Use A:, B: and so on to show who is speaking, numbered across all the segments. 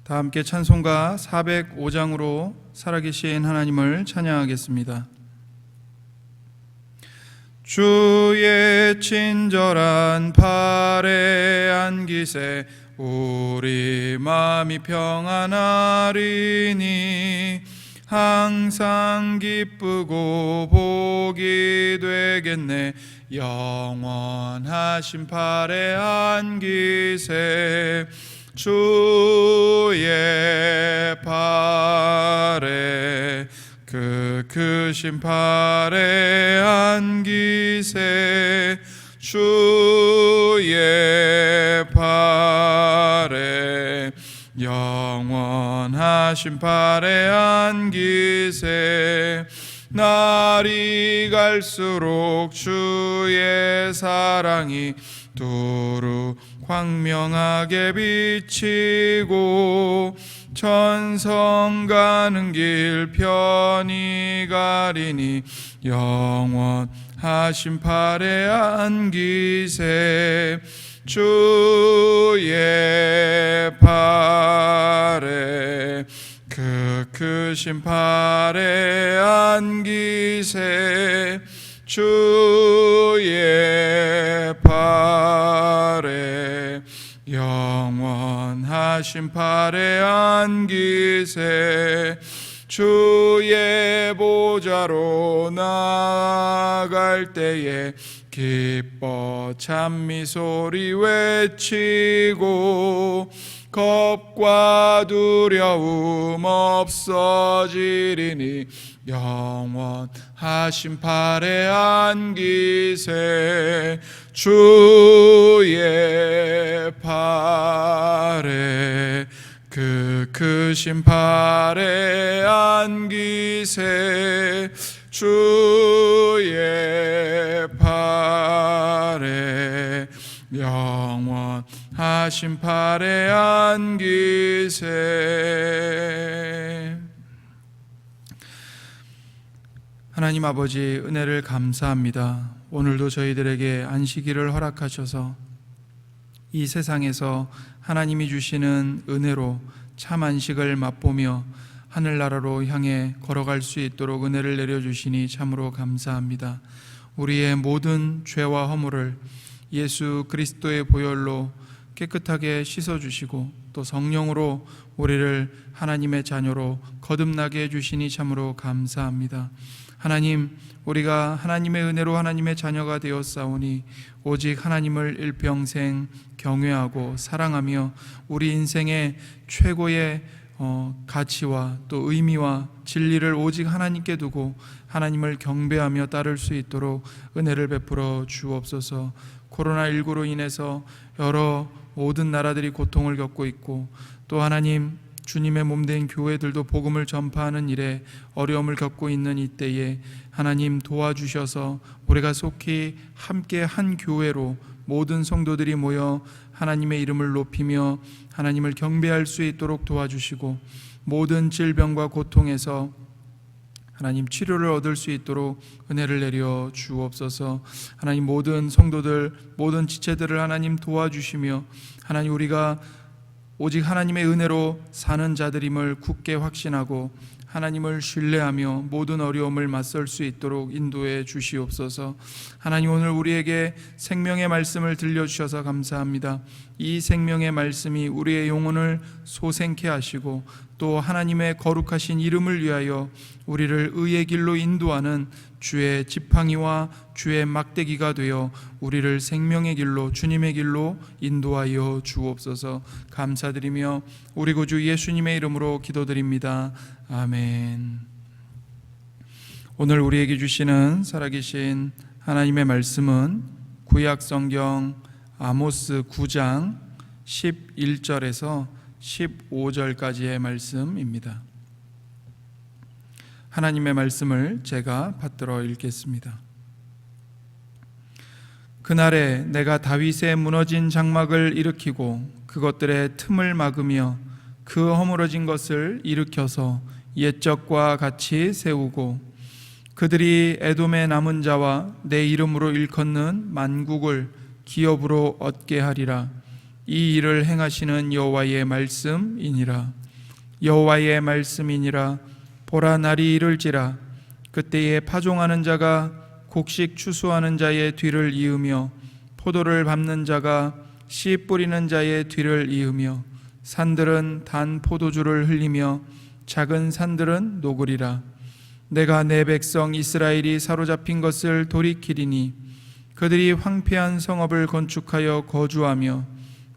A: 다 함께 찬송가 405장으로 살아계신 하나님을 찬양하겠습니다. 주의 친절한 팔에 안기세 우리 마음이 평안하리니 항상 기쁘고 복이 되겠네. 영원하신 팔에 안기세 주의 팔에 그 크신 팔에 안기세 주의 팔에 영원하신 팔에 안기세 날이 갈수록 주의 사랑이 두루 광명하게 비치고 천성 가는 길 편히 가리니 영원하신 팔에 안기세 주의 팔에 그 크신 팔에 안기세 주의 팔에 영원하신 팔에 안기세 주의 보좌로 나아갈 때에 기뻐 찬미 소리 외치고 겁과 두려움 없어지리니 영원하신 팔에 안기세 주의 팔에 그 크신 팔에 안기세 주의 팔에 영원하신 팔에 안기세. 하나님 아버지, 은혜를 감사합니다. 오늘도 저희들에게 안식일을 허락하셔서 이 세상에서 하나님이 주시는 은혜로 참 안식을 맛보며 하늘나라로 향해 걸어갈 수 있도록 은혜를 내려주시니 참으로 감사합니다. 우리의 모든 죄와 허물을 예수 그리스도의 보혈로 깨끗하게 씻어주시고 또 성령으로 우리를 하나님의 자녀로 거듭나게 해주시니 참으로 감사합니다. 하나님, 우리가 하나님의 은혜로 하나님의 자녀가 되었사오니 오직 하나님을 일평생 경외하고 사랑하며 우리 인생의 최고의 가치와 또 의미와 진리를 오직 하나님께 두고 하나님을 경배하며 따를 수 있도록 은혜를 베풀어 주옵소서. 코로나19로 인해서 여러 모든 나라들이 고통을 겪고 있고 또 하나님 주님의 몸된 교회들도 복음을 전파하는 일에 어려움을 겪고 있는 이때에 하나님 도와주셔서 우리가 속히 함께 한 교회로 모든 성도들이 모여 하나님의 이름을 높이며 하나님을 경배할 수 있도록 도와주시고 모든 질병과 고통에서 하나님 치료를 얻을 수 있도록 은혜를 내려 주옵소서. 하나님 모든 성도들 모든 지체들을 하나님 도와주시며 하나님 우리가 오직 하나님의 은혜로 사는 자들임을 굳게 확신하고 하나님을 신뢰하며 모든 어려움을 맞설 수 있도록 인도해 주시옵소서. 하나님 오늘 우리에게 생명의 말씀을 들려주셔서 감사합니다. 이 생명의 말씀이 우리의 영혼을 소생케 하시고 또 하나님의 거룩하신 이름을 위하여 우리를 의의 길로 인도하는 주의 지팡이와 주의 막대기가 되어 우리를 생명의 길로 주님의 길로 인도하여 주옵소서. 감사드리며 우리 구주 예수님의 이름으로 기도드립니다. 아멘. 오늘 우리에게 주시는 살아계신 하나님의 말씀은 구약 성경 아모스 9장 11절에서 15절까지의 말씀입니다. 하나님의 말씀을 제가 받들어 읽겠습니다. 그날에 내가 다윗의 무너진 장막을 일으키고 그것들의 틈을 막으며 그 허물어진 것을 일으켜서 옛적과 같이 세우고 그들이 에돔의 남은 자와 내 이름으로 일컫는 만국을 기업으로 얻게 하리라. 이 일을 행하시는 여호와의 말씀이니라. 여호와의 말씀이니라. 보라, 날이 이를지라. 그때에 파종하는 자가 곡식 추수하는 자의 뒤를 이으며 포도를 밟는 자가 씨 뿌리는 자의 뒤를 이으며 산들은 단 포도주를 흘리며 작은 산들은 녹으리라. 내가 내 백성 이스라엘이 사로잡힌 것을 돌이키리니 그들이 황폐한 성읍을 건축하여 거주하며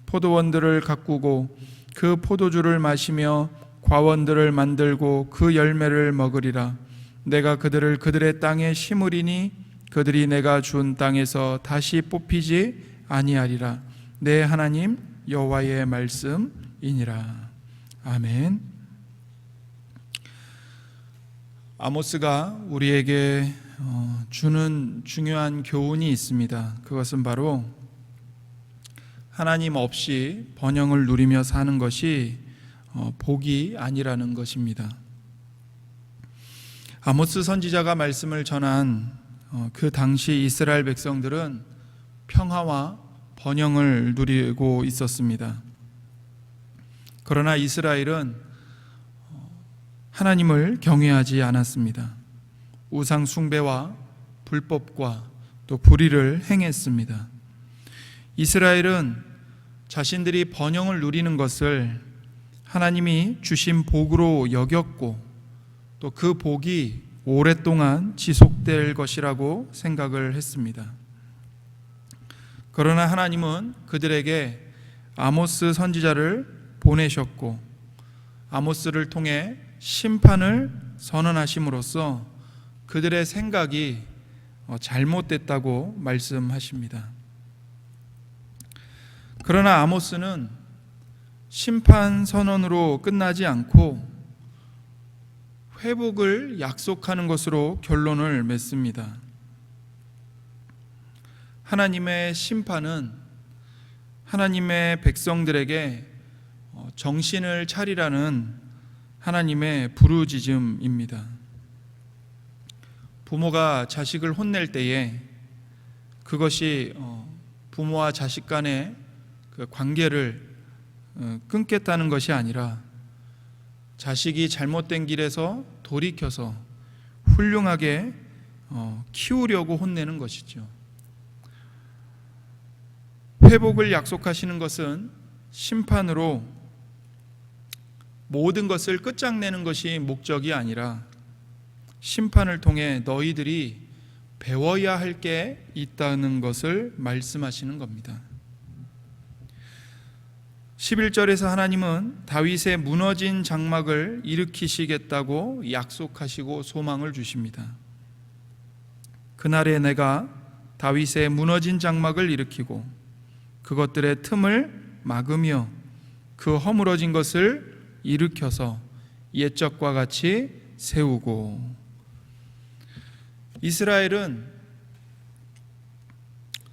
A: 포도원들을 가꾸고 그 포도주를 마시며 과원들을 만들고 그 열매를 먹으리라. 내가 그들을 그들의 땅에 심으리니 그들이 내가 준 땅에서 다시 뽑히지 아니하리라. 내 하나님 여호와의 말씀이니라. 아멘. 아모스가 우리에게 주는 중요한 교훈이 있습니다. 그것은 바로 하나님 없이 번영을 누리며 사는 것이 복이 아니라는 것입니다. 아모스 선지자가 말씀을 전한 그 당시 이스라엘 백성들은 평화와 번영을 누리고 있었습니다. 그러나 이스라엘은 하나님을 경외하지 않았습니다. 우상 숭배와 불법과 또 불의를 행했습니다. 이스라엘은 자신들이 번영을 누리는 것을 하나님이 주신 복으로 여겼고 또 그 복이 오랫동안 지속될 것이라고 생각을 했습니다. 그러나 하나님은 그들에게 아모스 선지자를 보내셨고 아모스를 통해 심판을 선언하심으로써 그들의 생각이 잘못됐다고 말씀하십니다. 그러나 아모스는 심판 선언으로 끝나지 않고 회복을 약속하는 것으로 결론을 맺습니다. 하나님의 심판은 하나님의 백성들에게 정신을 차리라는 하나님의 부르짖음입니다. 부모가 자식을 혼낼 때에 그것이 부모와 자식 간의 그 관계를 끊겠다는 것이 아니라 자식이 잘못된 길에서 돌이켜서 훌륭하게 키우려고 혼내는 것이죠. 회복을 약속하시는 것은 심판으로 모든 것을 끝장내는 것이 목적이 아니라 심판을 통해 너희들이 배워야 할 게 있다는 것을 말씀하시는 겁니다. 11절에서 하나님은 다윗의 무너진 장막을 일으키시겠다고 약속하시고 소망을 주십니다. 그날에 내가 다윗의 무너진 장막을 일으키고 그것들의 틈을 막으며 그 허물어진 것을 일으켜서 옛적과 같이 세우고. 이스라엘은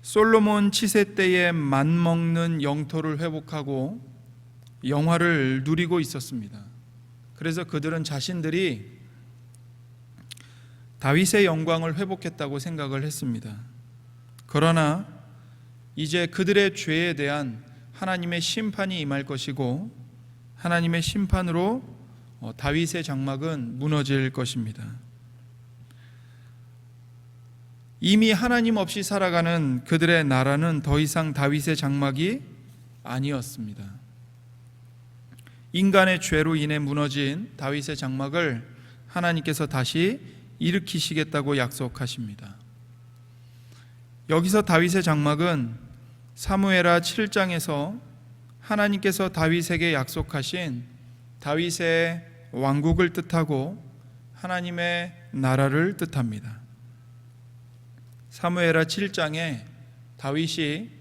A: 솔로몬 치세 때에 맘먹는 영토를 회복하고 영화를 누리고 있었습니다. 그래서 그들은 자신들이 다윗의 영광을 회복했다고 생각을 했습니다. 그러나 이제 그들의 죄에 대한 하나님의 심판이 임할 것이고 하나님의 심판으로 다윗의 장막은 무너질 것입니다. 이미 하나님 없이 살아가는 그들의 나라는 더 이상 다윗의 장막이 아니었습니다. 인간의 죄로 인해 무너진 다윗의 장막을 하나님께서 다시 일으키시겠다고 약속하십니다. 여기서 다윗의 장막은 사무엘하 7장에서 하나님께서 다윗에게 약속하신 다윗의 왕국을 뜻하고 하나님의 나라를 뜻합니다. 사무엘하 7장에 다윗이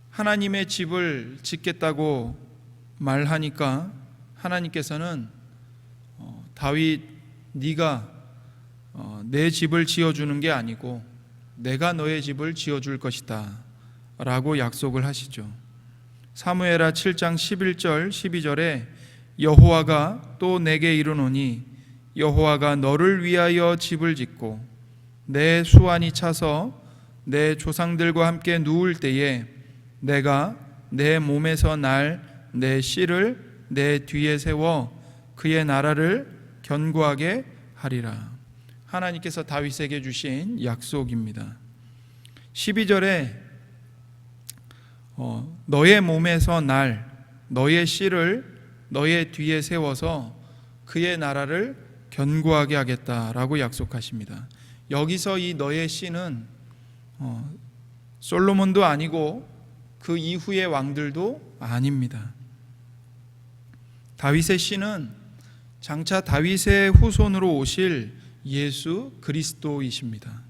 A: 하나님의 집을 짓겠다고 말하니까 하나님께서는 다윗 네가 내 집을 지어주는 게 아니고 내가 너의 집을 지어줄 것이다 라고 약속을 하시죠. 사무엘하 7장 11절 12절에 여호와가 또 내게 이르노니 여호와가 너를 위하여 집을 짓고 내 수완이 차서 내 조상들과 함께 누울 때에 내가 내 몸에서 날 내 씨를 내 뒤에 세워 그의 나라를 견고하게 하리라. 하나님께서 다윗에게 주신 약속입니다. 12절에 너의 몸에서 날 너의 씨를 너의 뒤에 세워서 그의 나라를 견고하게 하겠다라고 약속하십니다. 여기서 이 너의 씨는 솔로몬도 아니고 그 이후의 왕들도 아닙니다. 다윗의 씨는 장차 다윗의 후손으로 오실 예수 그리스도이십니다.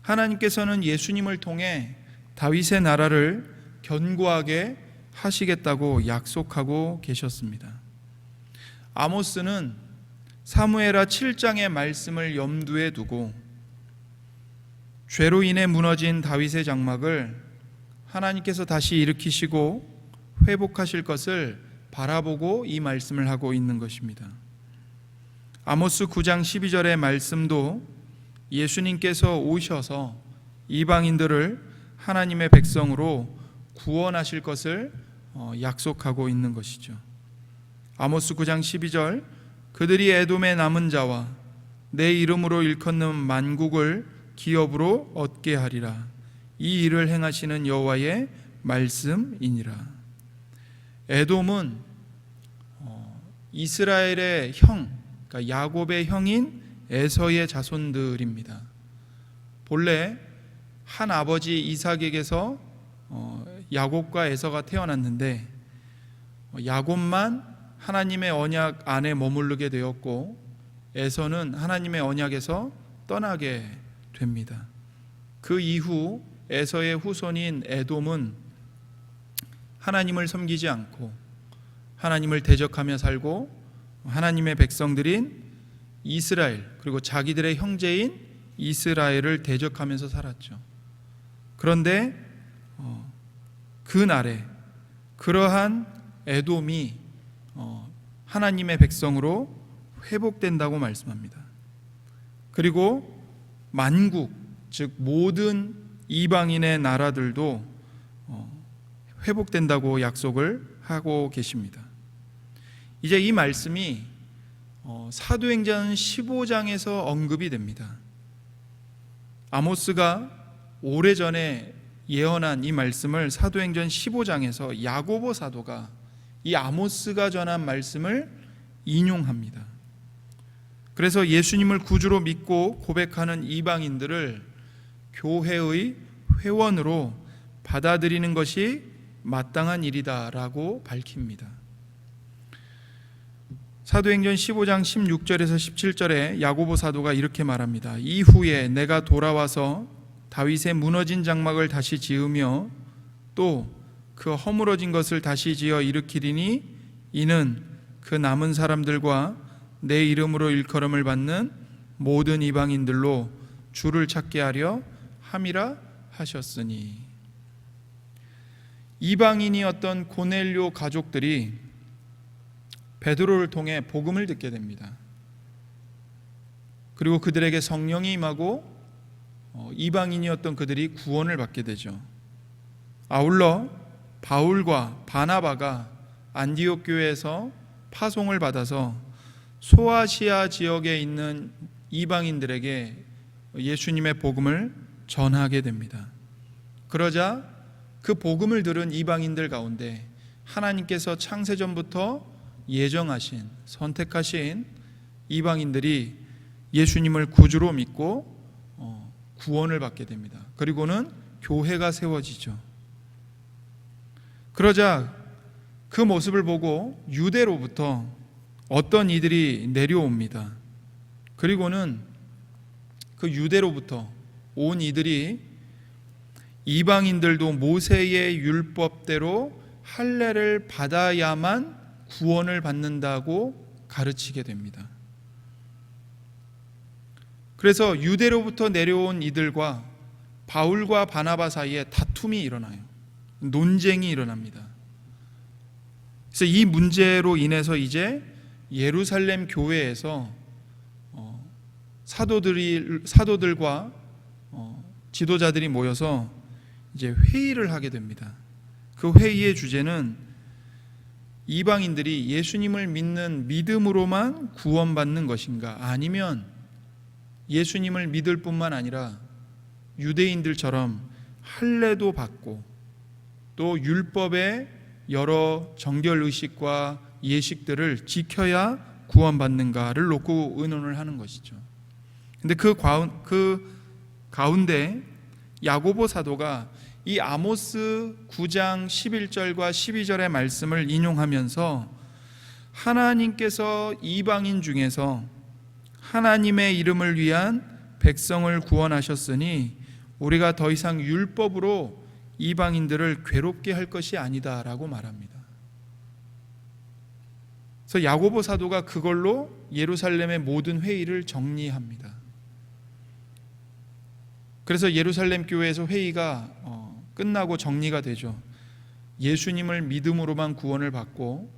A: 하나님께서는 예수님을 통해 다윗의 나라를 견고하게 하시겠다고 약속하고 계셨습니다. 아모스는 사무엘하 7장의 말씀을 염두에 두고 죄로 인해 무너진 다윗의 장막을 하나님께서 다시 일으키시고 회복하실 것을 바라보고 이 말씀을 하고 있는 것입니다. 아모스 9장 12절의 말씀도 예수님께서 오셔서 이방인들을 하나님의 백성으로 구원하실 것을 약속하고 있는 것이죠. 아모스 9장 12절 그들이 에돔의 남은 자와 내 이름으로 일컫는 만국을 기업으로 얻게 하리라. 이 일을 행하시는 여호와의 말씀이니라. 에돔은 이스라엘의 형, 그러니까 야곱의 형인 에서의 자손들입니다. 본래 한 아버지 이삭에게서 야곱과 에서가 태어났는데 야곱만 하나님의 언약 안에 머무르게 되었고 에서는 하나님의 언약에서 떠나게 됩니다. 그 이후 에서의 후손인 에돔은 하나님을 섬기지 않고 하나님을 대적하며 살고 하나님의 백성들인 이스라엘 그리고 자기들의 형제인 이스라엘을 대적하면서 살았죠. 그런데 그날에 그러한 에돔이 하나님의 백성으로 회복된다고 말씀합니다. 그리고 만국 즉 모든 이방인의 나라들도 회복된다고 약속을 하고 계십니다. 이제 이 말씀이 사도행전 15장에서 언급이 됩니다. 아모스가 오래전에 예언한 이 말씀을 사도행전 15장에서 야고보 사도가 이 아모스가 전한 말씀을 인용합니다. 그래서 예수님을 구주로 믿고 고백하는 이방인들을 교회의 회원으로 받아들이는 것이 마땅한 일이다라고 밝힙니다. 사도행전 15장 16절에서 17절에 야고보 사도가 이렇게 말합니다. 이후에 내가 돌아와서 다윗의 무너진 장막을 다시 지으며 또 그 허물어진 것을 다시 지어 일으키리니 이는 그 남은 사람들과 내 이름으로 일컬음을 받는 모든 이방인들로 주를 찾게 하려 함이라 하셨으니. 이방인이었던 고넬료 가족들이 베드로를 통해 복음을 듣게 됩니다. 그리고 그들에게 성령이 임하고 이방인이었던 그들이 구원을 받게 되죠. 아울러 바울과 바나바가 안디옥 교회에서 파송을 받아서 소아시아 지역에 있는 이방인들에게 예수님의 복음을 전하게 됩니다. 그러자 그 복음을 들은 이방인들 가운데 하나님께서 창세전부터 예정하신 선택하신 이방인들이 예수님을 구주로 믿고 구원을 받게 됩니다. 그리고는 교회가 세워지죠. 그러자 그 모습을 보고 유대로부터 어떤 이들이 내려옵니다. 그리고는 그 유대로부터 온 이들이 이방인들도 모세의 율법대로 할례를 받아야만 구원을 받는다고 가르치게 됩니다. 그래서 유대로부터 내려온 이들과 바울과 바나바 사이에 다툼이 일어나요. 논쟁이 일어납니다. 그래서 이 문제로 인해서 이제 예루살렘 교회에서 사도들과 지도자들이 모여서 이제 회의를 하게 됩니다. 그 회의의 주제는 이방인들이 예수님을 믿는 믿음으로만 구원받는 것인가, 아니면 예수님을 믿을 뿐만 아니라 유대인들처럼 할례도 받고 또 율법의 여러 정결의식과 예식들을 지켜야 구원받는가를 놓고 의논을 하는 것이죠. 근데 그 가운데 야고보 사도가 이 아모스 9장 11절과 12절의 말씀을 인용하면서 하나님께서 이방인 중에서 하나님의 이름을 위한 백성을 구원하셨으니 우리가 더 이상 율법으로 이방인들을 괴롭게 할 것이 아니다라고 말합니다. 그래서 야고보 사도가 그걸로 예루살렘의 모든 회의를 정리합니다. 그래서 예루살렘 교회에서 회의가 끝나고 정리가 되죠. 예수님을 믿음으로만 구원을 받고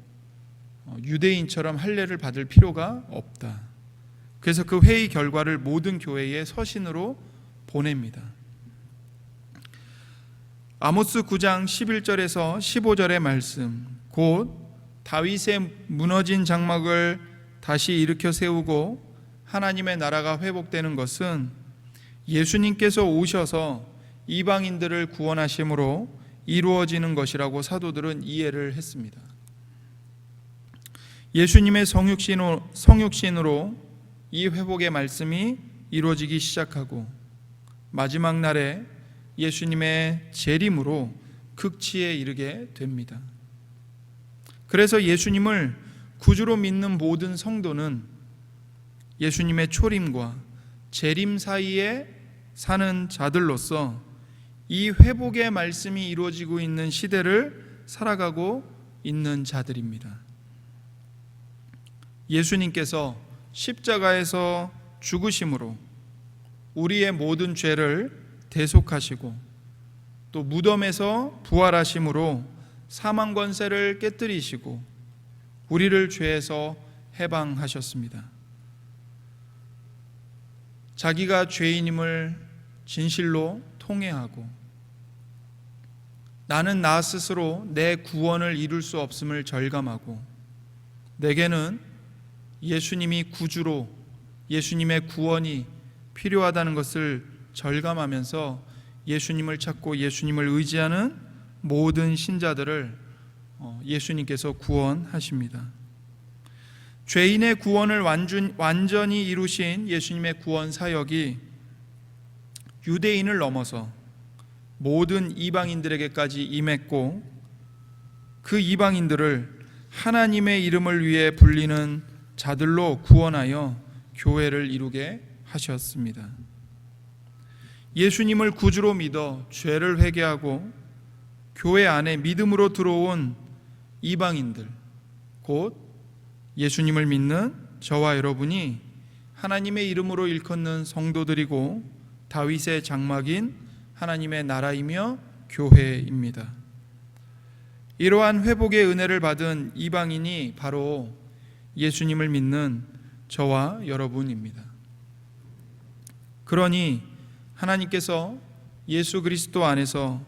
A: 유대인처럼 할례를 받을 필요가 없다. 그래서 그 회의 결과를 모든 교회에 서신으로 보냅니다. 아모스 9장 11절에서 15절의 말씀, 곧 다윗의 무너진 장막을 다시 일으켜 세우고 하나님의 나라가 회복되는 것은 예수님께서 오셔서 이방인들을 구원하심으로 이루어지는 것이라고 사도들은 이해를 했습니다. 예수님의 성육신으로 이 회복의 말씀이 이루어지기 시작하고 마지막 날에 예수님의 재림으로 극치에 이르게 됩니다. 그래서 예수님을 구주로 믿는 모든 성도는 예수님의 초림과 재림 사이에 사는 자들로서 이 회복의 말씀이 이루어지고 있는 시대를 살아가고 있는 자들입니다. 예수님께서 십자가에서 죽으심으로 우리의 모든 죄를 대속하시고 또 무덤에서 부활하심으로 사망 권세를 깨뜨리시고 우리를 죄에서 해방하셨습니다. 자기가 죄인임을 진실로 통회하고 나는 나 스스로 내 구원을 이룰 수 없음을 절감하고 내게는 예수님이 구주로 예수님의 구원이 필요하다는 것을 절감하면서 예수님을 찾고 예수님을 의지하는 모든 신자들을 예수님께서 구원하십니다. 죄인의 구원을 완전히 이루신 예수님의 구원 사역이 유대인을 넘어서 모든 이방인들에게까지 임했고 그 이방인들을 하나님의 이름을 위해 불리는 자들로 구원하여 교회를 이루게 하셨습니다. 예수님을 구주로 믿어 죄를 회개하고 교회 안에 믿음으로 들어온 이방인들, 곧 예수님을 믿는 저와 여러분이 하나님의 이름으로 일컫는 성도들이고 다윗의 장막인 하나님의 나라이며 교회입니다. 이러한 회복의 은혜를 받은 이방인이 바로 예수님을 믿는 저와 여러분입니다. 그러니 하나님께서 예수 그리스도 안에서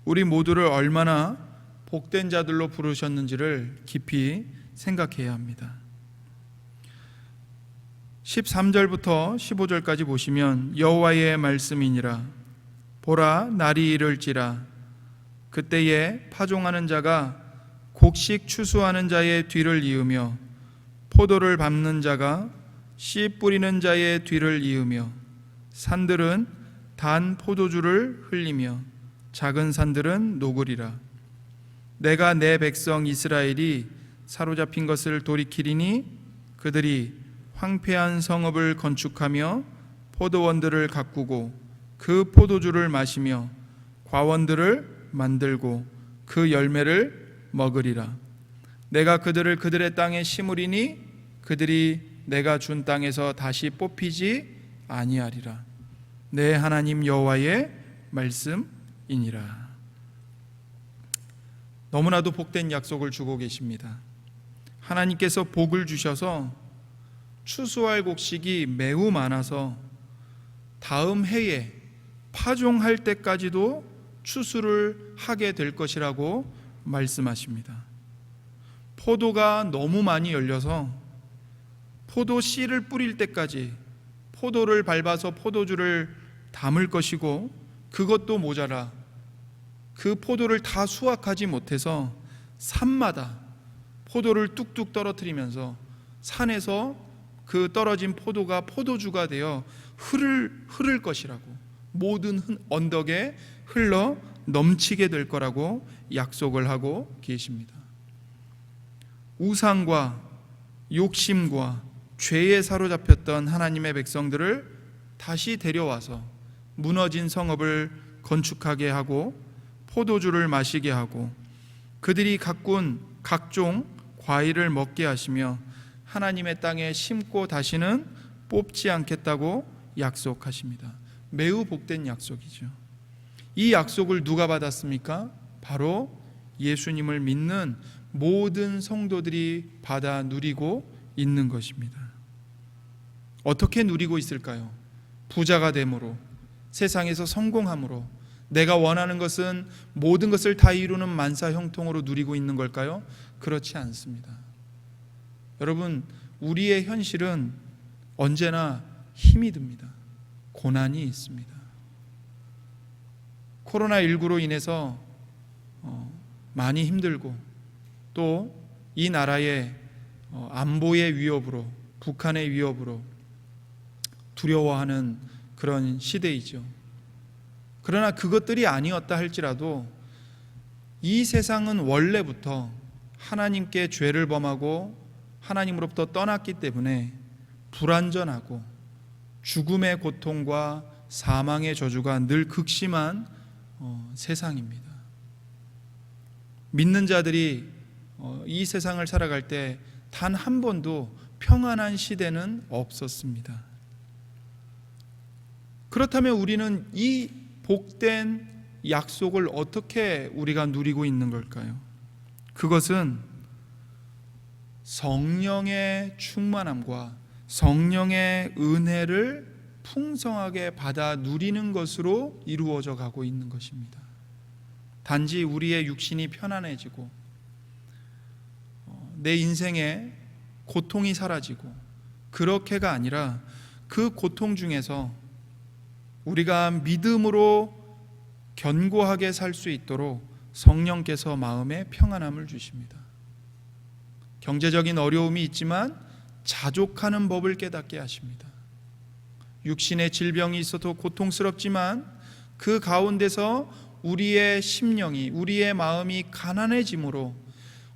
A: 우리 모두를 얼마나 복된 자들로 부르셨는지를 깊이 생각해야 합니다. 13절부터 15절까지 보시면 여호와의 말씀이니라. 보라, 날이 이를지라. 그때에 파종하는 자가 곡식 추수하는 자의 뒤를 이으며 포도를 밟는 자가 씨 뿌리는 자의 뒤를 이으며 산들은 단 포도주를 흘리며 작은 산들은 녹으리라. 내가 내 백성 이스라엘이 사로잡힌 것을 돌이키리니 그들이 황폐한 성읍을 건축하며 포도원들을 가꾸고 그 포도주를 마시며 과원들을 만들고 그 열매를 먹으리라. 내가 그들을 그들의 땅에 심으리니 그들이 내가 준 땅에서 다시 뽑히지 아니하리라. 내 하나님 여호와의 말씀이니라. 너무나도 복된 약속을 주고 계십니다. 하나님께서 복을 주셔서 추수할 곡식이 매우 많아서 다음 해에 파종할 때까지도 추수를 하게 될 것이라고 말씀하십니다. 포도가 너무 많이 열려서 포도 씨를 뿌릴 때까지 포도를 밟아서 포도주를 담을 것이고, 그것도 모자라 그 포도를 다 수확하지 못해서 산마다 포도를 뚝뚝 떨어뜨리면서 산에서 그 떨어진 포도가 포도주가 되어 흐를 것이라고, 모든 언덕에 흘러 넘치게 될 거라고 약속을 하고 계십니다. 우상과 욕심과 죄에 사로잡혔던 하나님의 백성들을 다시 데려와서 무너진 성읍을 건축하게 하고 포도주를 마시게 하고 그들이 가꾼 각종 과일을 먹게 하시며 하나님의 땅에 심고 다시는 뽑지 않겠다고 약속하십니다. 매우 복된 약속이죠. 이 약속을 누가 받았습니까? 바로 예수님을 믿는 모든 성도들이 받아 누리고 있는 것입니다. 어떻게 누리고 있을까요? 부자가 됨으로, 세상에서 성공함으로, 내가 원하는 것은 모든 것을 다 이루는 만사 형통으로 누리고 있는 걸까요? 그렇지 않습니다. 여러분, 우리의 현실은 언제나 힘이 듭니다. 고난이 있습니다. 코로나19로 인해서 많이 힘들고, 또 이 나라의 안보의 위협으로, 북한의 위협으로 두려워하는 그런 시대이죠. 그러나 그것들이 아니었다 할지라도 이 세상은 원래부터 하나님께 죄를 범하고 하나님으로부터 떠났기 때문에 불완전하고 죽음의 고통과 사망의 저주가 늘 극심한 세상입니다. 믿는 자들이 이 세상을 살아갈 때 단 한 번도 평안한 시대는 없었습니다. 그렇다면 우리는 이 복된 약속을 어떻게 우리가 누리고 있는 걸까요? 그것은 성령의 충만함과 성령의 은혜를 풍성하게 받아 누리는 것으로 이루어져 가고 있는 것입니다. 단지 우리의 육신이 편안해지고 내 인생에 고통이 사라지고, 그렇게가 아니라 그 고통 중에서 우리가 믿음으로 견고하게 살 수 있도록 성령께서 마음에 평안함을 주십니다. 경제적인 어려움이 있지만 자족하는 법을 깨닫게 하십니다. 육신의 질병이 있어도 고통스럽지만 그 가운데서 우리의 심령이, 우리의 마음이 가난해짐으로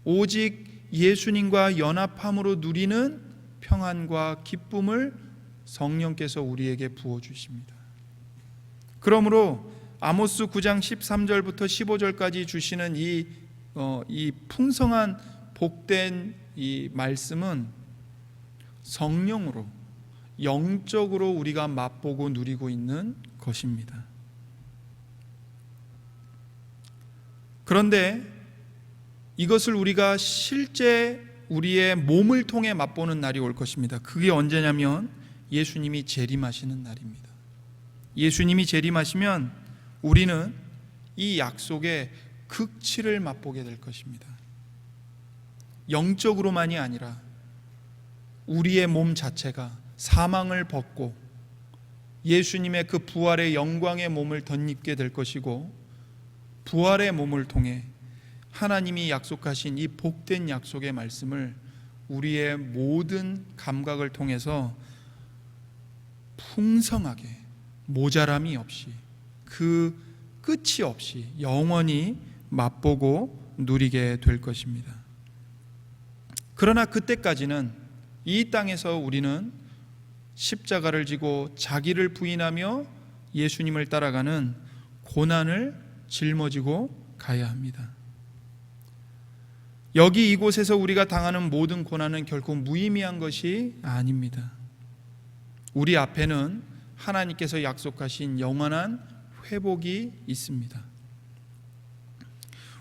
A: 오직 예수님과 연합함으로 누리는 평안과 기쁨을 성령께서 우리에게 부어주십니다. 그러므로 아모스 9장 13절부터 15절까지 주시는 이 풍성한 복된 이 말씀은 성령으로, 영적으로 우리가 맛보고 누리고 있는 것입니다. 그런데 이것을 우리가 실제 우리의 몸을 통해 맛보는 날이 올 것입니다. 그게 언제냐면 예수님이 재림하시는 날입니다. 예수님이 재림하시면 우리는 이 약속의 극치를 맛보게 될 것입니다. 영적으로만이 아니라 우리의 몸 자체가 사망을 벗고 예수님의 그 부활의 영광의 몸을 덧입게 될 것이고, 부활의 몸을 통해 하나님이 약속하신 이 복된 약속의 말씀을 우리의 모든 감각을 통해서 풍성하게, 모자람이 없이, 그 끝이 없이 영원히 맛보고 누리게 될 것입니다. 그러나 그때까지는 이 땅에서 우리는 십자가를 지고 자기를 부인하며 예수님을 따라가는 고난을 짊어지고 가야 합니다. 여기 이곳에서 우리가 당하는 모든 고난은 결코 무의미한 것이 아닙니다. 우리 앞에는 하나님께서 약속하신 영원한 회복이 있습니다.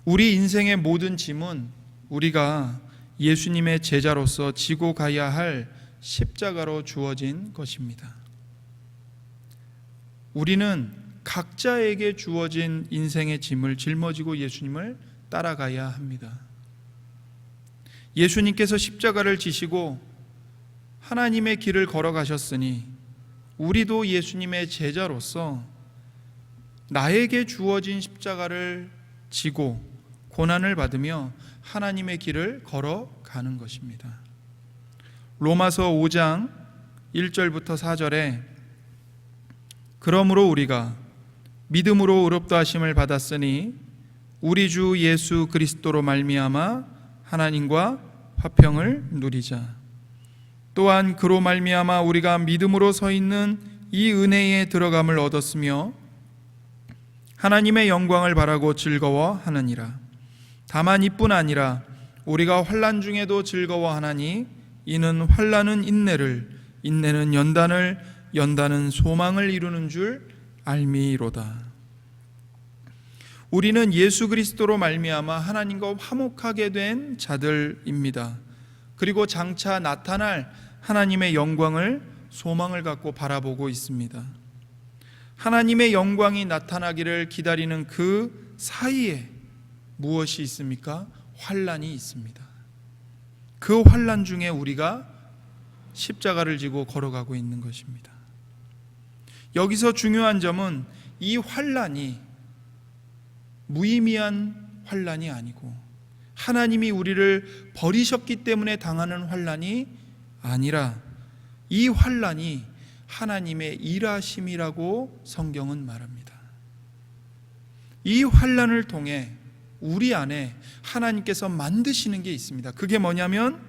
A: 우리 인생의 모든 짐은 우리가 예수님의 제자로서 지고 가야 할 십자가로 주어진 것입니다. 우리는 각자에게 주어진 인생의 짐을 짊어지고 예수님을 따라가야 합니다. 예수님께서 십자가를 지시고 하나님의 길을 걸어가셨으니 우리도 예수님의 제자로서 나에게 주어진 십자가를 지고 고난을 받으며 하나님의 길을 걸어가는 것입니다. 로마서 5장 1절부터 4절에 그러므로 우리가 믿음으로 의롭다 하심을 받았으니 우리 주 예수 그리스도로 말미암아 하나님과 화평을 누리자. 또한 그로 말미암아 우리가 믿음으로 서 있는 이 은혜에 들어감을 얻었으며 하나님의 영광을 바라고 즐거워하느니라. 다만 이뿐 아니라 우리가 환난 중에도 즐거워하나니 이는 환난은 인내를, 인내는 연단을, 연단은 소망을 이루는 줄 알미로다. 우리는 예수 그리스도로 말미암아 하나님과 화목하게 된 자들입니다. 그리고 장차 나타날 하나님의 영광을 소망을 갖고 바라보고 있습니다. 하나님의 영광이 나타나기를 기다리는 그 사이에 무엇이 있습니까? 환난이 있습니다. 그 환난 중에 우리가 십자가를 지고 걸어가고 있는 것입니다. 여기서 중요한 점은 이 환난이 무의미한 환난이 아니고 하나님이 우리를 버리셨기 때문에 당하는 환난이 아니라 이 환난이 하나님의 일하심이라고 성경은 말합니다. 이 환난을 통해 우리 안에 하나님께서 만드시는 게 있습니다. 그게 뭐냐면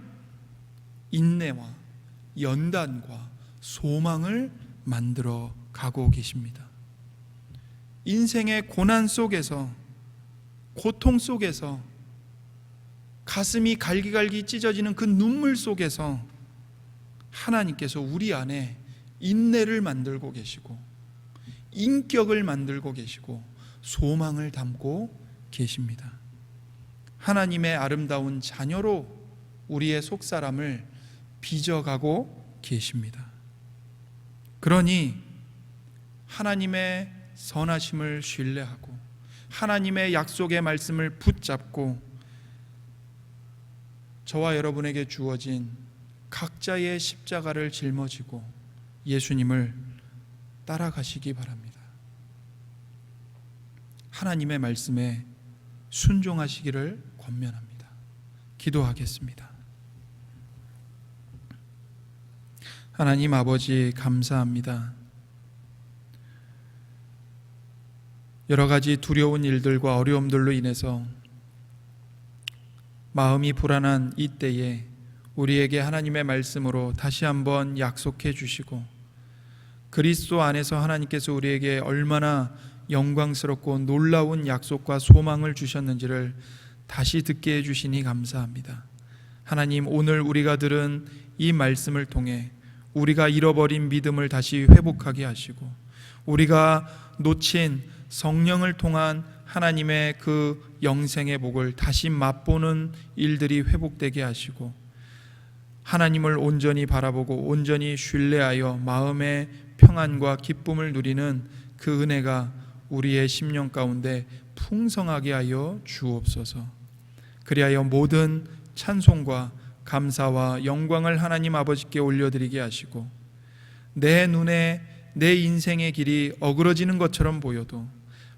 A: 인내와 연단과 소망을 만들어 가고 계십니다. 인생의 고난 속에서, 고통 속에서, 가슴이 갈기갈기 찢어지는 그 눈물 속에서 하나님께서 우리 안에 인내를 만들고 계시고 인격을 만들고 계시고 소망을 담고 계십니다. 하나님의 아름다운 자녀로 우리의 속사람을 빚어가고 계십니다. 그러니 하나님의 선하심을 신뢰하고 하나님의 약속의 말씀을 붙잡고 저와 여러분에게 주어진 각자의 십자가를 짊어지고 예수님을 따라가시기 바랍니다. 하나님의 말씀에 순종하시기를 권면합니다. 기도하겠습니다. 하나님 아버지 감사합니다. 여러 가지 두려운 일들과 어려움들로 인해서 마음이 불안한 이때에 우리에게 하나님의 말씀으로 다시 한번 약속해 주시고 그리스도 안에서 하나님께서 우리에게 얼마나 영광스럽고 놀라운 약속과 소망을 주셨는지를 다시 듣게 해주시니 감사합니다. 하나님, 오늘 우리가 들은 이 말씀을 통해 우리가 잃어버린 믿음을 다시 회복하게 하시고 우리가 놓친 성령을 통한 하나님의 그 영생의 복을 다시 맛보는 일들이 회복되게 하시고 하나님을 온전히 바라보고 온전히 신뢰하여 마음의 평안과 기쁨을 누리는 그 은혜가 우리의 심령 가운데 풍성하게 하여 주옵소서. 그리하여 모든 찬송과 감사와 영광을 하나님 아버지께 올려드리게 하시고 내 눈에 내 인생의 길이 어그러지는 것처럼 보여도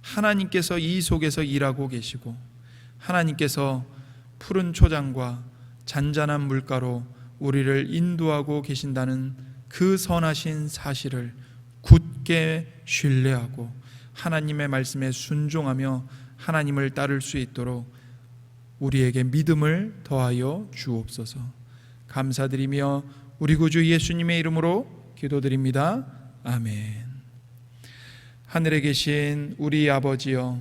A: 하나님께서 이 속에서 일하고 계시고 하나님께서 푸른 초장과 잔잔한 물가로 우리를 인도하고 계신다는 그 선하신 사실을 굳게 신뢰하고 하나님의 말씀에 순종하며 하나님을 따를 수 있도록 우리에게 믿음을 더하여 주옵소서. 감사드리며 우리 구주 예수님의 이름으로 기도드립니다. 아멘. 하늘에 계신 우리 아버지여,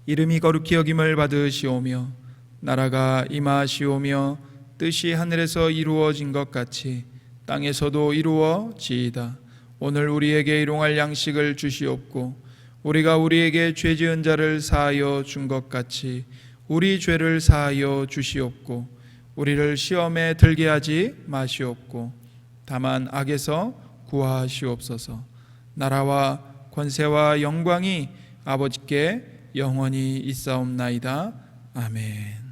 A: 이름이 거룩히 여김을 받으시오며 나라가 임하시오며 뜻이 하늘에서 이루어진 것 같이 땅에서도 이루어지이다. 오늘 우리에게 일용할 양식을 주시옵고 우리가 우리에게 죄 지은 자를 사하여 준 것 같이 우리 죄를 사하여 주시옵고 우리를 시험에 들게 하지 마시옵고 다만 악에서 구하시옵소서. 나라와 권세와 영광이 아버지께 영원히 있사옵나이다. 아멘.